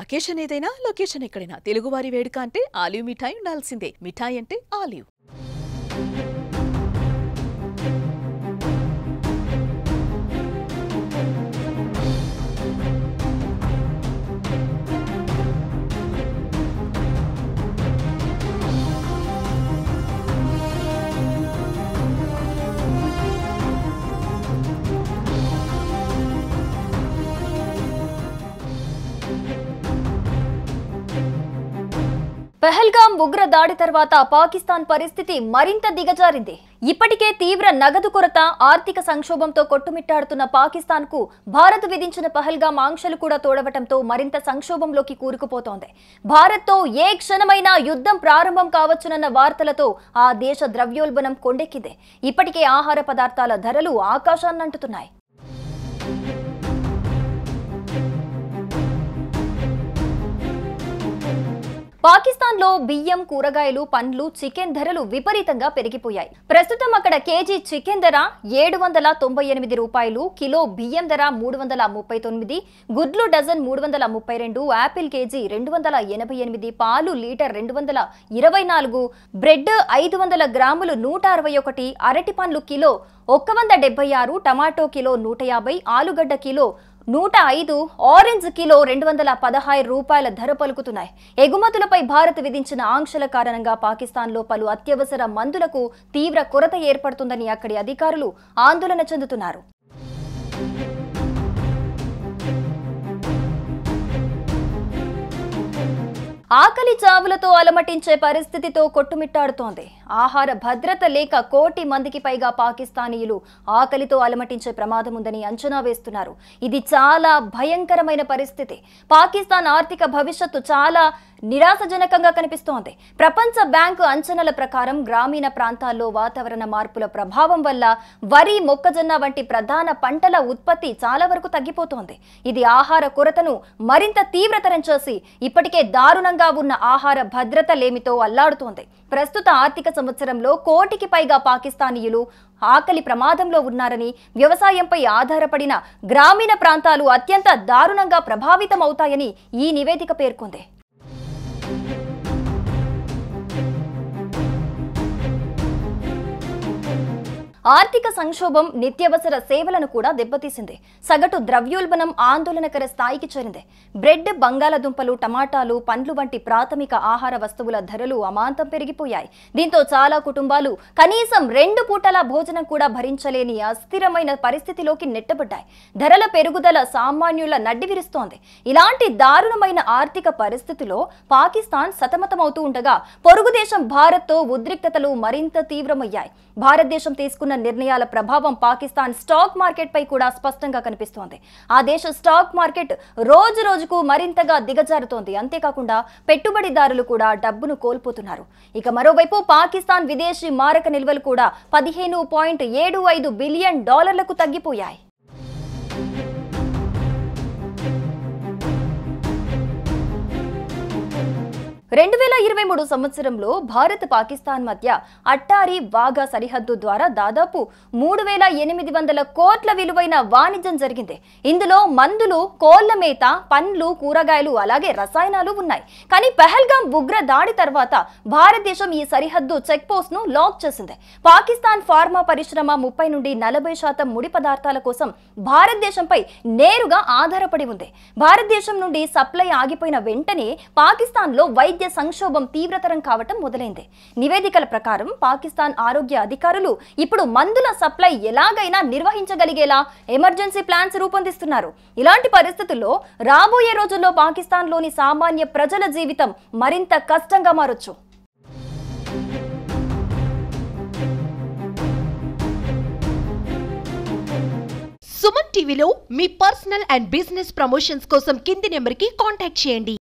Occasion ఏదైనా location ఎక్కడైనా తెలుగువారి వేడుక అంటే ఆలివ్ మిఠాయి ఉండాల్సిందే. మిఠాయి అంటే ఆలివ్. పహల్గామ్ ఉగ్ర దాడి తర్వాత పాకిస్తాన్ పరిస్థితి మరింత దిగజారింది. ఇప్పటికే తీవ్ర నగదు కొరత, ఆర్థిక సంక్షోభంతో కొట్టుమిట్టాడుతున్న పాకిస్తాన్కు భారత్ విధించిన పహల్గామ్ ఆంక్షలు కూడా తోడవటంతో మరింత సంక్షోభంలోకి కూరుకుపోతోంది. భారత్తో ఏ క్షణమైనా యుద్ధం ప్రారంభం కావచ్చునన్న వార్తలతో ఆ దేశ ద్రవ్యోల్బణం కొండెక్కింది. ఇప్పటికే ఆహార పదార్థాల ధరలు ఆకాశాన్నంటుతున్నాయి. పాకిస్తాన్లో బియ్యం, కూరగాయలు, పండ్లు, చికెన్ ధరలు విపరీతంగా పెరిగిపోయాయి. ప్రస్తుతం అక్కడ కేజీ చికెన్ ధర 798 రూపాయలు, కిలో బియ్యం ధర 339, గుడ్లు డజన్ 332, యాపిల్ కేజీ 288, పాలు లీటర్ 224, బ్రెడ్ 500 గ్రాములు 161, అరటి పండ్లు కిలో 176, టమాటో కిలో 150, ఆలుగడ్డ కిలో 105, ఆరెంజ్ కిలో 216 రూపాయల ధర పలుకుతున్నాయి. ఎగుమతులపై భారత్ విధించిన ఆంక్షల కారణంగా పాకిస్తాన్లో పలు అత్యవసర మందులకు తీవ్ర కొరత ఏర్పడుతుందని అక్కడి అధికారులు ఆందోళన చెందుతున్నారు. ఆకలి చావులతో అలమటించే పరిస్థితితో కొట్టుమిట్టాడుతోంది. ఆహార భద్రత లేక కోటి మందికి పైగా పాకిస్తానీయులు ఆకలితో అలమటించే ప్రమాదం ఉందని అంచనా వేస్తున్నారు. ఇది చాలా భయంకరమైన పరిస్థితి. పాకిస్తాన్ ఆర్థిక భవిష్యత్తు చాలా నిరాశజనకంగా కనిపిస్తోంది. ప్రపంచ బ్యాంకు అంచనాల ప్రకారం గ్రామీణ ప్రాంతాల్లో వాతావరణ మార్పుల ప్రభావం వల్ల వరి, మొక్కజొన్న వంటి ప్రధాన పంటల ఉత్పత్తి చాలా వరకు తగ్గిపోతోంది. ఇది ఆహార కొరతను మరింత తీవ్రతరం చేసి ఇప్పటికే దారుణంగా ఉన్న ఆహార భద్రత లేమితో అల్లాడుతోంది. ప్రస్తుత ఆర్థిక సంవత్సరంలో కోటికి పైగా పాకిస్తానీయులు ఆకలి ప్రమాదంలో ఉన్నారని, వ్యవసాయంపై ఆధారపడిన గ్రామీణ ప్రాంతాలు అత్యంత దారుణంగా ప్రభావితమవుతాయని ఈ నివేదిక పేర్కొంది. ఆర్థిక సంక్షోభం నిత్యావసర సేవలను కూడా దెబ్బతీసింది. సగటు ద్రవ్యోల్బణం ఆందోళనకర స్థాయికి చేరింది. బ్రెడ్, బంగాళాదుంపలు, టమాటాలు, పండ్లు వంటి ప్రాథమిక ఆహార వస్తువుల ధరలు అమాంతం పెరిగిపోయాయి. దీంతో చాలా కుటుంబాలు కనీసం 2 పూటల భోజనం కూడా భరించలేని అస్థిరమైన పరిస్థితిలోకి నెట్టబడ్డాయి. ధరల పెరుగుదల సామాన్యుల నడ్డి విరుస్తోంది. ఇలాంటి దారుణమైన ఆర్థిక పరిస్థితిలో పాకిస్తాన్ సతమతమవుతూ ఉండగా పొరుగు దేశం భారత్తో ఉద్రిక్తతలు మరింత తీవ్రమయ్యాయి. భారతదేశం తీసుకున్న నిర్ణయాల ప్రభావం పాకిస్తాన్ స్టాక్ మార్కెట్ పై కూడా స్పష్టంగా కనిపిస్తోంది. ఆ దేశ స్టాక్ మార్కెట్ రోజు రోజుకు మరింతగా దిగజారుతోంది. అంతేకాకుండా పెట్టుబడిదారులు కూడా డబ్బును కోల్పోతున్నారు. ఇక మరోవైపు పాకిస్తాన్ విదేశీ మారక నిల్వలు కూడా $15.75 బిలియన్ తగ్గిపోయాయి. 2023 సంవత్సరంలో భారత్, పాకిస్తాన్ మధ్య అట్టారీ, వాఘా సరిహద్దు ద్వారా దాదాపు 3800 కోట్ల విలువైన వాణిజ్యం జరిగింది. ఇందులో మందులు, కోళ్ల మేత, పండ్లు, కూరగాయలు అలాగే రసాయనాలు ఉన్నాయి. కానీ పహల్గామ్ ఉగ్ర దాడి తర్వాత భారతదేశం ఈ సరిహద్దు చెక్ పోస్ట్ ను లాక్ చేసింది. పాకిస్తాన్ ఫార్మా పరిశ్రమ 30 నుండి 40% ముడి పదార్థాల కోసం భారతదేశంపై నేరుగా ఆధారపడి ఉంది. భారతదేశం నుండి సప్లై ఆగిపోయిన వెంటనే పాకిస్తాన్లో వైద్య సంక్షోభం తీవ్రతరం కావటం మొదలైంది. నివేదికల ప్రకారం పాకిస్తాన్ ఆరోగ్య అధికారులు ఇప్పుడు మందుల సప్లై ఎలాగైనా నిర్వహించగలిగేలా ఎమర్జెన్సీ ప్లాన్స్ రూపొందిస్తున్నారు. ఇలాంటి పరిస్థితుల్లో రాబోయే రోజుల్లో పాకిస్తాన్లోని సామాన్య ప్రజల జీవితం మరింత కష్టంగా మారొచ్చు. సుమన్ టీవీలో మీ పర్సనల్ అండ్ బిజినెస్ ప్రమోషన్స్ కోసం కింది నెంబర్కి కాంటాక్ట్ చేయండి.